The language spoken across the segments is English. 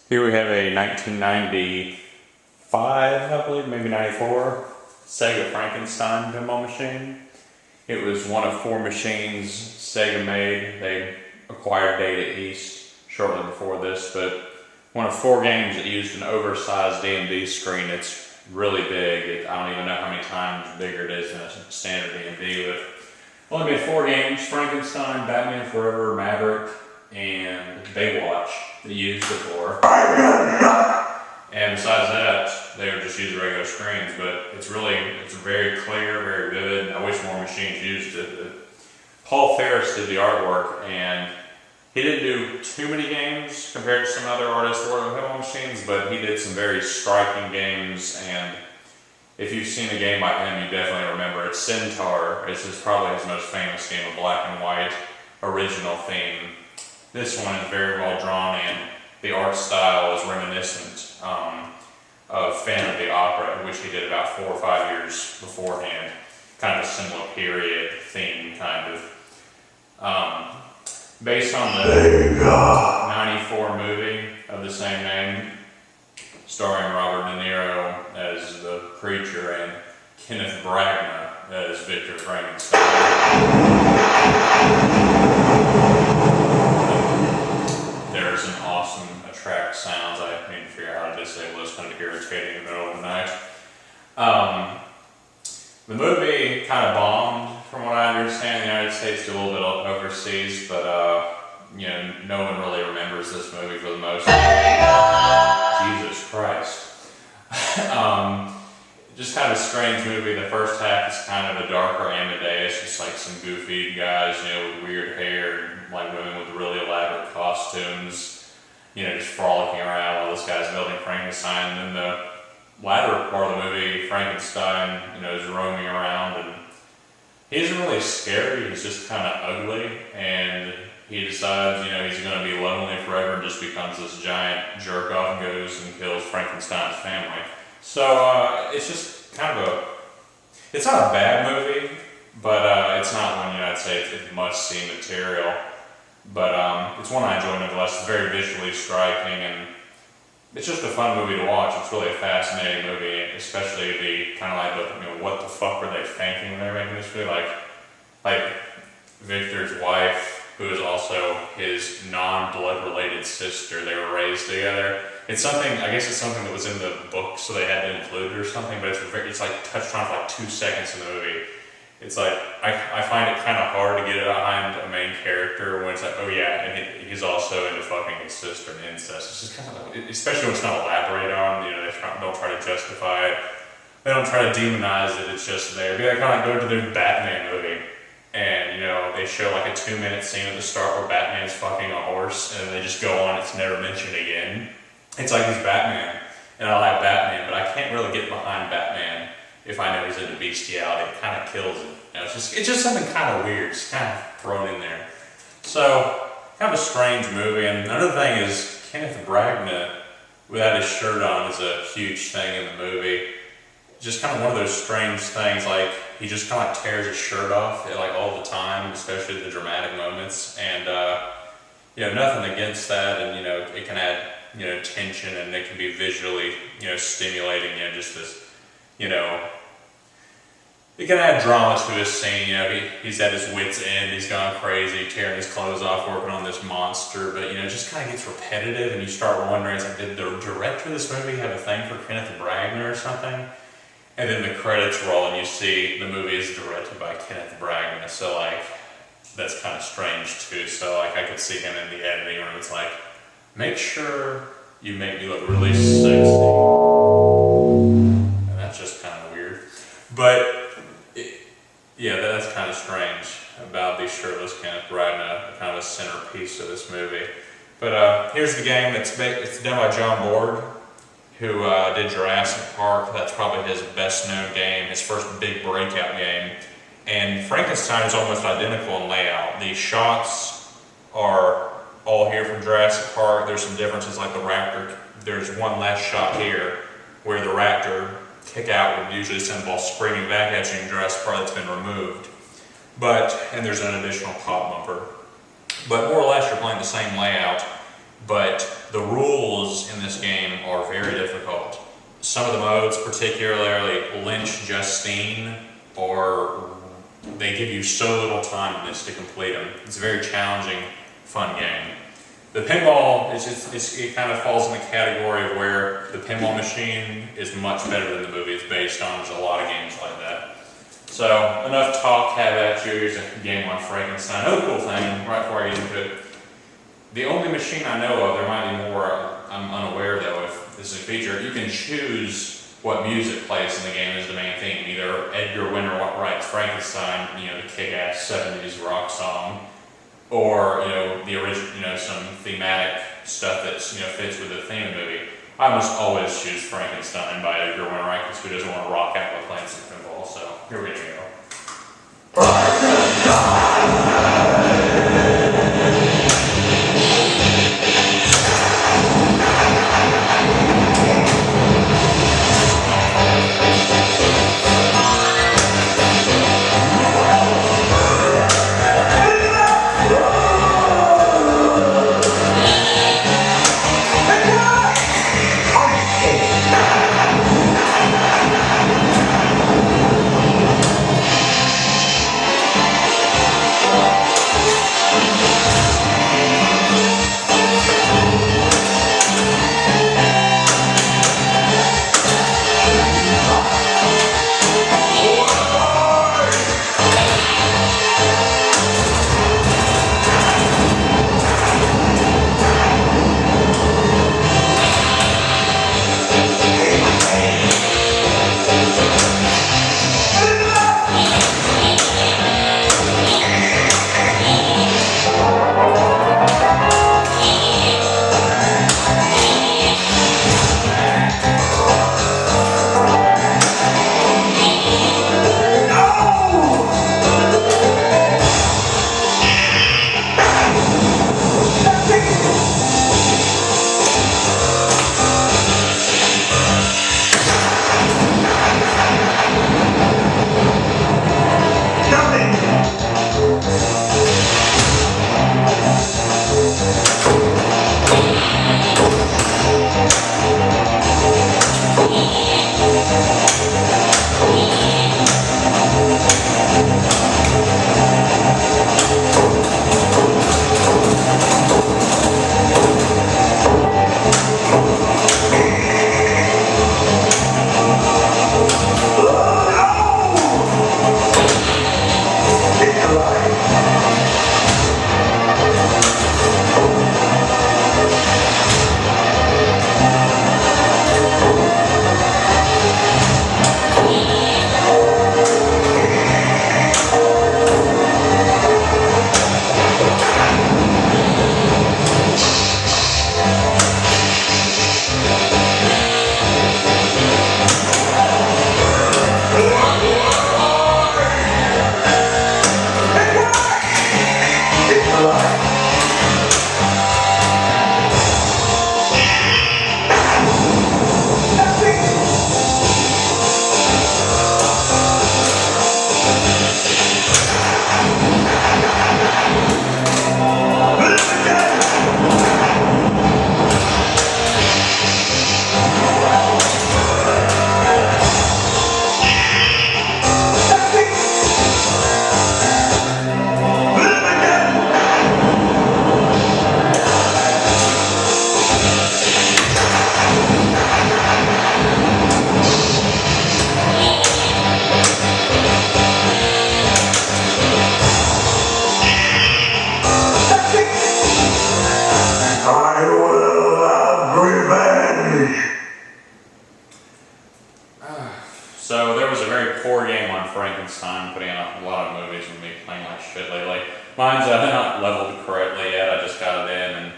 Here we have a 1995, I believe, maybe 94, Sega Frankenstein pinball machine. It was one of 4 machines Sega made. They acquired Data East shortly before this, but one of 4 games that used an oversized D&D screen. It's really big. I don't even know how many times bigger it is than a standard D&D, but only made 4 games: Frankenstein, Batman Forever, Maverick, and Baywatch that used it for. And besides that, they would just use regular screens, but it's very clear, very vivid. I wish more machines used it. But Paul Ferris did the artwork, and he didn't do too many games compared to some other artists that work on pinball machines, but he did some very striking games. And if you've seen a game by him, you definitely remember it. Centaur is probably his most famous game, a black and white original theme. This one is very well drawn, and the art style is reminiscent of Phantom of the Opera, which he did about 4 or 5 years beforehand. Kind of a similar period theme, kind of. Based on the '94 movie of the same name, starring Robert De Niro as the creature and Kenneth Branagh as Victor Frankenstein. There's an awesome attract sounds. I need to figure out how to disable this. Kind of irritating in the middle of the night. The movie kind of bombed, from what I understand. The United States did a little bit overseas, but no one really remembers this movie for the most part. Jesus Christ. Just kind of a strange movie. The first half is kind of a darker Amadeus, just like some goofy guys, with weird hair, like women with really elaborate costumes, just frolicking around while this guy's building Frankenstein. And then the latter part of the movie, Frankenstein, is roaming around, and he isn't really scary. He's just kind of ugly, and he decides, he's going to be lonely forever and just becomes this giant jerk off and goes and kills Frankenstein's family. So it's just kind of it's not a bad movie, but it's not one I'd say it's must-see material. But it's one I enjoy nonetheless. It's very visually striking, and it's just a fun movie to watch. It's really a fascinating movie, especially the kind of like what the fuck were they thinking when they were making this movie? Like Victor's wife, who is also his non-blood related sister. They were raised together. It's something, I guess it's something that was in the book, so they had to include it or something, but it's like touched on for like 2 seconds in the movie. It's like, I find it kind of hard to get behind a main character when it's like, oh yeah, and he's also into fucking his sister and incest. It's just kind of, especially when it's not elaborated on, they don't try to justify it. They don't try to demonize it, it's just there. They kind of like go to their Batman movie, and they show like a 2-minute scene at the start where Batman's fucking a horse, and they just go on, it's never mentioned again. It's like he's Batman, and I like Batman, but I can't really get behind Batman if I know he's into bestiality. It kind of kills it. It's just something kind of weird. It's kind of thrown in there. So, kind of a strange movie. And another thing is, Kenneth Branagh, without his shirt on, is a huge thing in the movie. Just kind of one of those strange things, like he just kind of like tears his shirt off like all the time, especially the dramatic moments. And nothing against that. And it can add tension, and it can be visually stimulating. Just this it can add drama to his scene. He's at his wit's end, he's gone crazy, tearing his clothes off, working on this monster, but it just kind of gets repetitive, and you start wondering, it's like, did the director of this movie have a thing for Kenneth Branagh or something? And then the credits roll, and you see the movie is directed by Kenneth Branagh, so that's kind of strange too. So I could see him in the editing room. It's like, make sure you make me look really sexy. And that's just kind of weird. But that's kind of strange about the shirtless Kenneth Branagh, kind of a centerpiece of this movie. But here's the game. It's done by John Borg, who did Jurassic Park. That's probably his best known game, his first big breakout game. And Frankenstein is almost identical in layout. The shots are all here from Jurassic Park. There's some differences, like the raptor. There's one last shot here where the raptor kick out would usually send the ball screaming back at you in Jurassic Park that's been removed. And there's an additional pop bumper. But more or less you're playing the same layout, but the rules in this game are very difficult. Some of the modes, particularly Lynch Justine, they give you so little time in this to complete them. It's a very challenging, fun game. The pinball, it kind of falls in the category of where the pinball machine is much better than the movie it's based on. There's a lot of games like that. So, enough talk, have at you. Here's a game on Frankenstein. Another cool thing, right before I get into it, the only machine I know of, there might be more, I'm unaware though, if this is a feature, you can choose what music plays in the game as the main theme. Either Edgar Winter writes Frankenstein, the kick-ass 70s rock song, or, the original, some thematic stuff that, fits with the theme of the movie. I almost always choose Frankenstein by Edgar Winter because who doesn't want to rock out with playing some pinball, so here we go. So there was a very poor game on Frankenstein, putting out a lot of movies and me playing like shit lately. Mine's not leveled correctly yet, I just got it in, and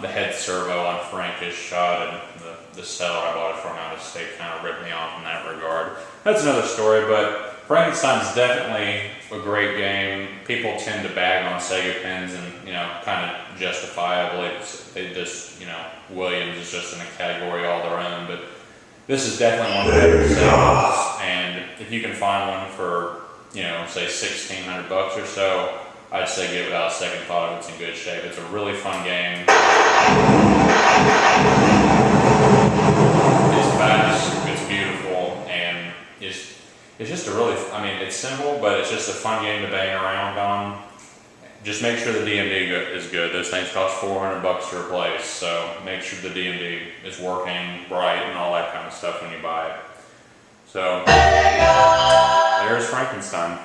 the head servo on Frank is shot, and the seller I bought it from out of state kind of ripped me off in that regard. That's another story, but Frankenstein's definitely a great game. People tend to bag on Sega pins, and kind of justifiably. They just, Williams is just in a category all their own, but this is definitely one of the better Segas, and if you can find one for, say $1,600 or so, I'd say give it without a second thought if it's in good shape. It's a really fun game. It's fast, it's beautiful, and it's just a really, I mean, it's simple, but it's just a fun game to bang around on. Just make sure the DMD is good. Those things cost $400 to replace, so make sure the DMD is working, bright, and all that kind of stuff when you buy it. So, there's Frankenstein.